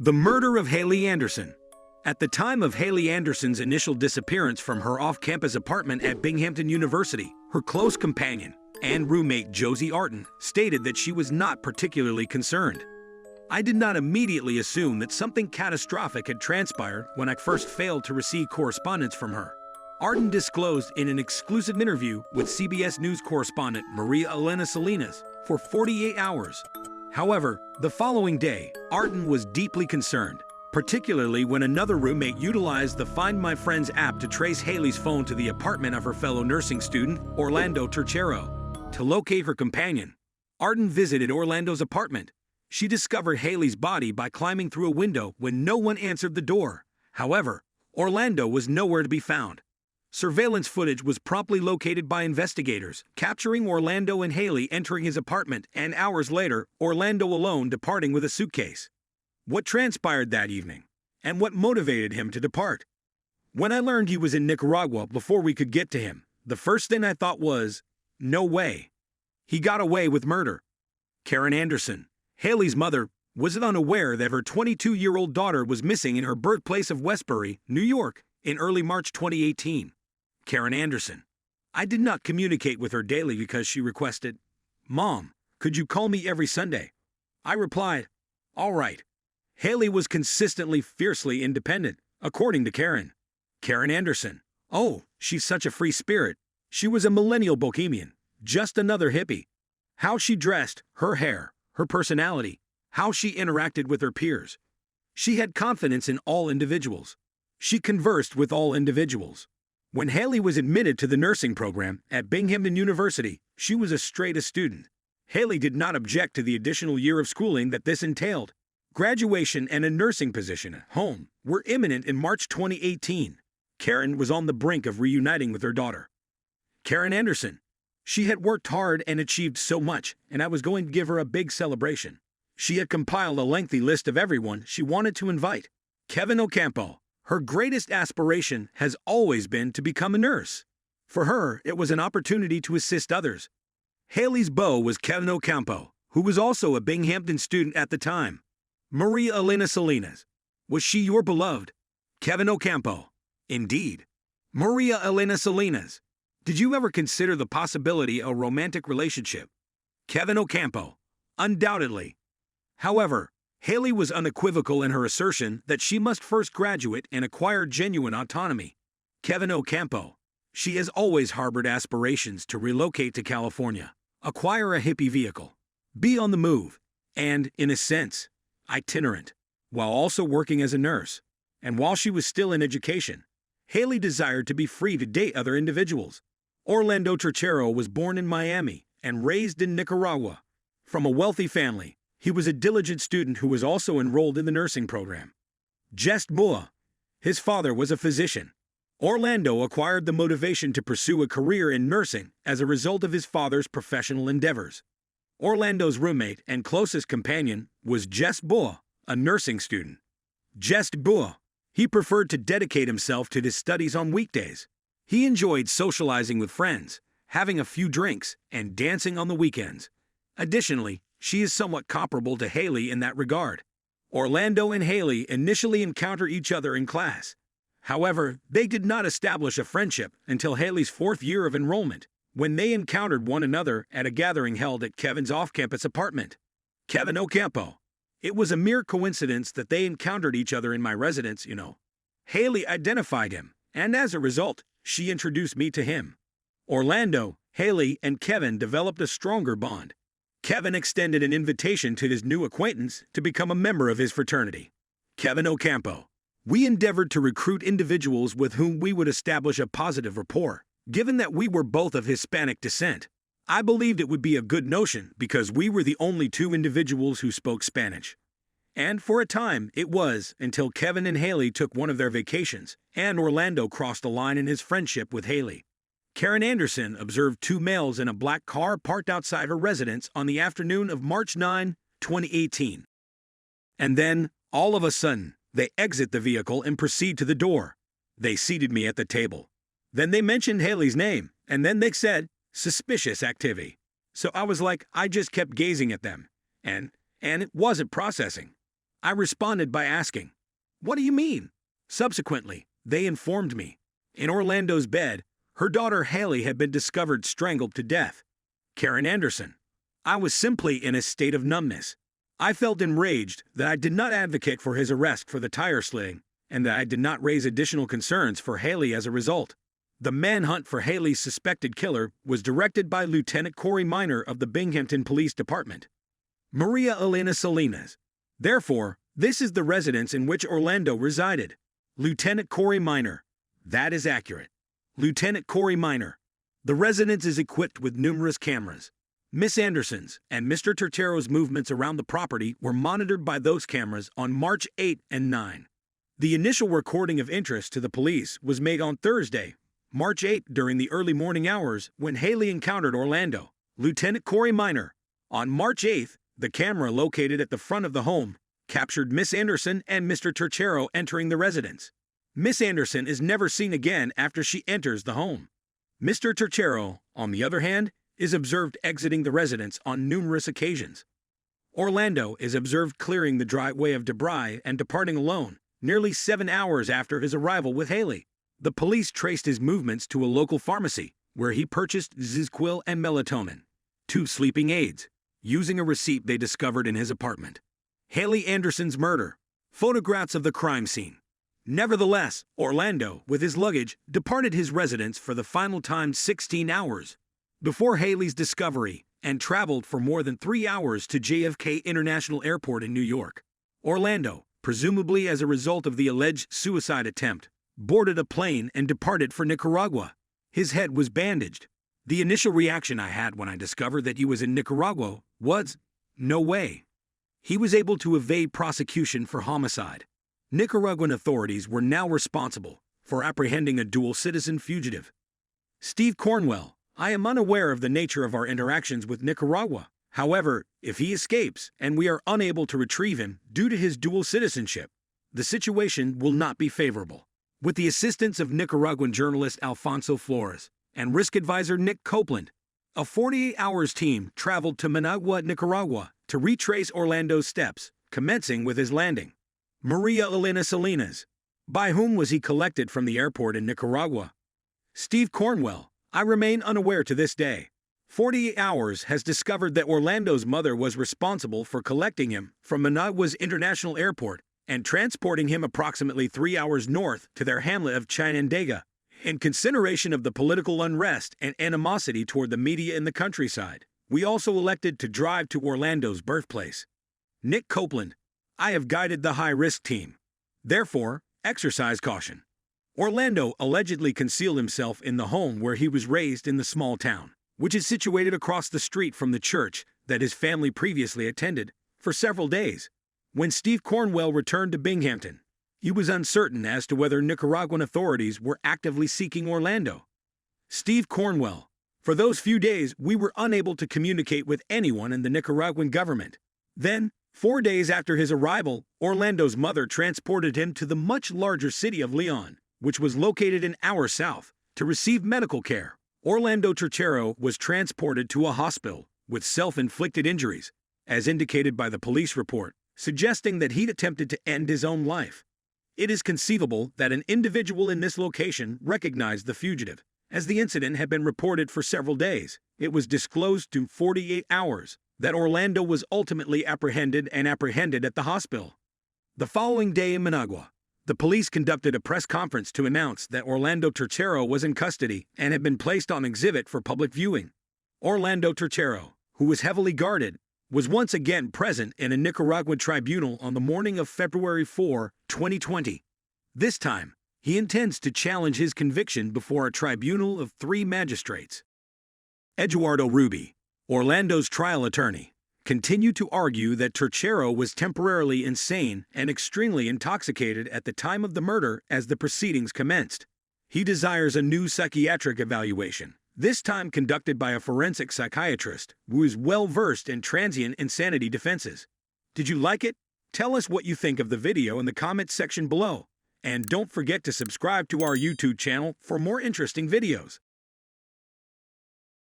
The murder of Haley Anderson. At the time of Haley Anderson's initial disappearance from her off-campus apartment at Binghamton University, her close companion and roommate Josie Artin stated that she was not particularly concerned. I did not immediately assume that something catastrophic had transpired when I first failed to receive correspondence from her. Artin disclosed in an exclusive interview with CBS News correspondent Maria Elena Salinas for 48 hours. However, the following day, Artin was deeply concerned, particularly when another roommate utilized the Find My Friends app to trace Haley's phone to the apartment of her fellow nursing student, Orlando Tercero. To locate her companion, Artin visited Orlando's apartment. She discovered Haley's body by climbing through a window when no one answered the door. However, Orlando was nowhere to be found. Surveillance footage was promptly located by investigators, capturing Orlando and Haley entering his apartment and hours later, Orlando alone departing with a suitcase. What transpired that evening? And what motivated him to depart? When I learned he was in Nicaragua before we could get to him, the first thing I thought was, no way. He got away with murder. Karen Anderson, Haley's mother, was unaware that her 22-year-old daughter was missing in her birthplace of Westbury, New York, in early March 2018. Karen Anderson. I did not communicate with her daily because she requested, "Mom, could you call me every Sunday?" I replied, "All right." Haley was consistently fiercely independent, according to Karen. Karen Anderson. "Oh, she's such a free spirit. She was a millennial bohemian, just another hippie. How she dressed, her hair, her personality, how she interacted with her peers. She had confidence in all individuals. She conversed with all individuals. When Haley was admitted to the nursing program at Binghamton University, she was a straight-A student. Haley did not object to the additional year of schooling that this entailed. Graduation and a nursing position at home were imminent in March 2018. Karen was on the brink of reuniting with her daughter. Karen Anderson. She had worked hard and achieved so much, and I was going to give her a big celebration. She had compiled a lengthy list of everyone she wanted to invite. Kevin Ocampo. Her greatest aspiration has always been to become a nurse. For her, it was an opportunity to assist others. Haley's beau was Kevin Ocampo, who was also a Binghamton student at the time. Maria Elena Salinas. Was she your beloved? Kevin Ocampo. Indeed. Maria Elena Salinas. Did you ever consider the possibility of a romantic relationship? Kevin Ocampo. Undoubtedly. However, Haley was unequivocal in her assertion that she must first graduate and acquire genuine autonomy. Kevin Ocampo. She has always harbored aspirations to relocate to California, acquire a hippie vehicle, be on the move, and, in a sense, itinerant, while also working as a nurse. And while she was still in education, Haley desired to be free to date other individuals. Orlando Tercero was born in Miami and raised in Nicaragua. From a wealthy family, he was a diligent student who was also enrolled in the nursing program. Jest Bua. His father was a physician. Orlando acquired the motivation to pursue a career in nursing as a result of his father's professional endeavors. Orlando's roommate and closest companion was Jest Bua, a nursing student. Jest Bua. He preferred to dedicate himself to his studies on weekdays. He enjoyed socializing with friends, having a few drinks, and dancing on the weekends. Additionally, she is somewhat comparable to Haley in that regard. Orlando and Haley initially encounter each other in class. However, they did not establish a friendship until Haley's 4th year of enrollment, when they encountered one another at a gathering held at Kevin's off-campus apartment. Kevin Ocampo. It was a mere coincidence that they encountered each other in my residence, you know. Haley identified him, and as a result, she introduced me to him. Orlando, Haley, and Kevin developed a stronger bond. Kevin extended an invitation to his new acquaintance to become a member of his fraternity. Kevin Ocampo. We endeavored to recruit individuals with whom we would establish a positive rapport. Given that we were both of Hispanic descent, I believed it would be a good notion because we were the only two individuals who spoke Spanish. And for a time, it was until Kevin and Haley took one of their vacations, and Orlando crossed a line in his friendship with Haley. Karen Anderson observed two males in a black car parked outside her residence on the afternoon of March 9, 2018. And then, all of a sudden, they exit the vehicle and proceed to the door. They seated me at the table. Then they mentioned Haley's name, and then they said, "Suspicious activity." So I was like, I just kept gazing at them, and it wasn't processing. I responded by asking, "What do you mean?" Subsequently, they informed me. In Orlando's bed, her daughter Haley had been discovered strangled to death. Karen Anderson. I was simply in a state of numbness. I felt enraged that I did not advocate for his arrest for the tire slitting, and that I did not raise additional concerns for Haley as a result. The manhunt for Haley's suspected killer was directed by Lieutenant Corey Minor of the Binghamton Police Department. Maria Elena Salinas. Therefore, this is the residence in which Orlando resided. Lieutenant Corey Minor. That is accurate. Lieutenant Corey Minor. The residence is equipped with numerous cameras. Miss Anderson's and Mr. Turtero's movements around the property were monitored by those cameras on March 8 and 9. The initial recording of interest to the police was made on Thursday, March 8 during the early morning hours when Haley encountered Orlando. Lieutenant Corey Minor. On March 8, the camera located at the front of the home captured Miss Anderson and Mr. Turtero entering the residence. Miss Anderson is never seen again after she enters the home. Mr. Turtero, on the other hand, is observed exiting the residence on numerous occasions. Orlando is observed clearing the driveway of debris and departing alone, nearly 7 hours after his arrival with Haley. The police traced his movements to a local pharmacy, where he purchased Zizquil and melatonin, 2 sleeping aids, using a receipt they discovered in his apartment. Haley Anderson's murder. Photographs of the crime scene. Nevertheless, Orlando, with his luggage, departed his residence for the final time 16 hours before Haley's discovery and traveled for more than 3 hours to JFK International Airport in New York. Orlando, presumably as a result of the alleged suicide attempt, boarded a plane and departed for Nicaragua. His head was bandaged. The initial reaction I had when I discovered that he was in Nicaragua was, "No way." He was able to evade prosecution for homicide. Nicaraguan authorities were now responsible for apprehending a dual citizen fugitive. Steve Cornwell. I am unaware of the nature of our interactions with Nicaragua. However, if he escapes and we are unable to retrieve him due to his dual citizenship, the situation will not be favorable. With the assistance of Nicaraguan journalist Alfonso Flores and risk advisor Nick Copeland, a 48 hours team traveled to Managua, Nicaragua, to retrace Orlando's steps, commencing with his landing. Maria Elena Salinas. By whom was he collected from the airport in Nicaragua? Steve Cornwell. I remain unaware to this day. 48 Hours has discovered that Orlando's mother was responsible for collecting him from Managua's International Airport and transporting him approximately 3 hours north to their hamlet of Chinandega. In consideration of the political unrest and animosity toward the media in the countryside, we also elected to drive to Orlando's birthplace. Nick Copeland. I have guided the high-risk team. Therefore, exercise caution. Orlando allegedly concealed himself in the home where he was raised in the small town, which is situated across the street from the church that his family previously attended, for several days. When Steve Cornwell returned to Binghamton, he was uncertain as to whether Nicaraguan authorities were actively seeking Orlando. Steve Cornwell. For those few days, we were unable to communicate with anyone in the Nicaraguan government. Then, 4 days after his arrival, Orlando's mother transported him to the much larger city of Leon, which was located an hour south, to receive medical care. Orlando Turtero was transported to a hospital with self-inflicted injuries, as indicated by the police report, suggesting that he'd attempted to end his own life. It is conceivable that an individual in this location recognized the fugitive, as the incident had been reported for several days. It was disclosed to 48 Hours that Orlando was ultimately apprehended at the hospital. The following day in Managua, the police conducted a press conference to announce that Orlando Turtero was in custody and had been placed on exhibit for public viewing. Orlando Turtero, who was heavily guarded, was once again present in a Nicaraguan tribunal on the morning of February 4, 2020. This time, he intends to challenge his conviction before a tribunal of 3 magistrates. Eduardo Ruby, Orlando's trial attorney, continued to argue that Turtero was temporarily insane and extremely intoxicated at the time of the murder as the proceedings commenced. He desires a new psychiatric evaluation, this time conducted by a forensic psychiatrist who is well-versed in transient insanity defenses. Did you like it? Tell us what you think of the video in the comments section below. And don't forget to subscribe to our YouTube channel for more interesting videos.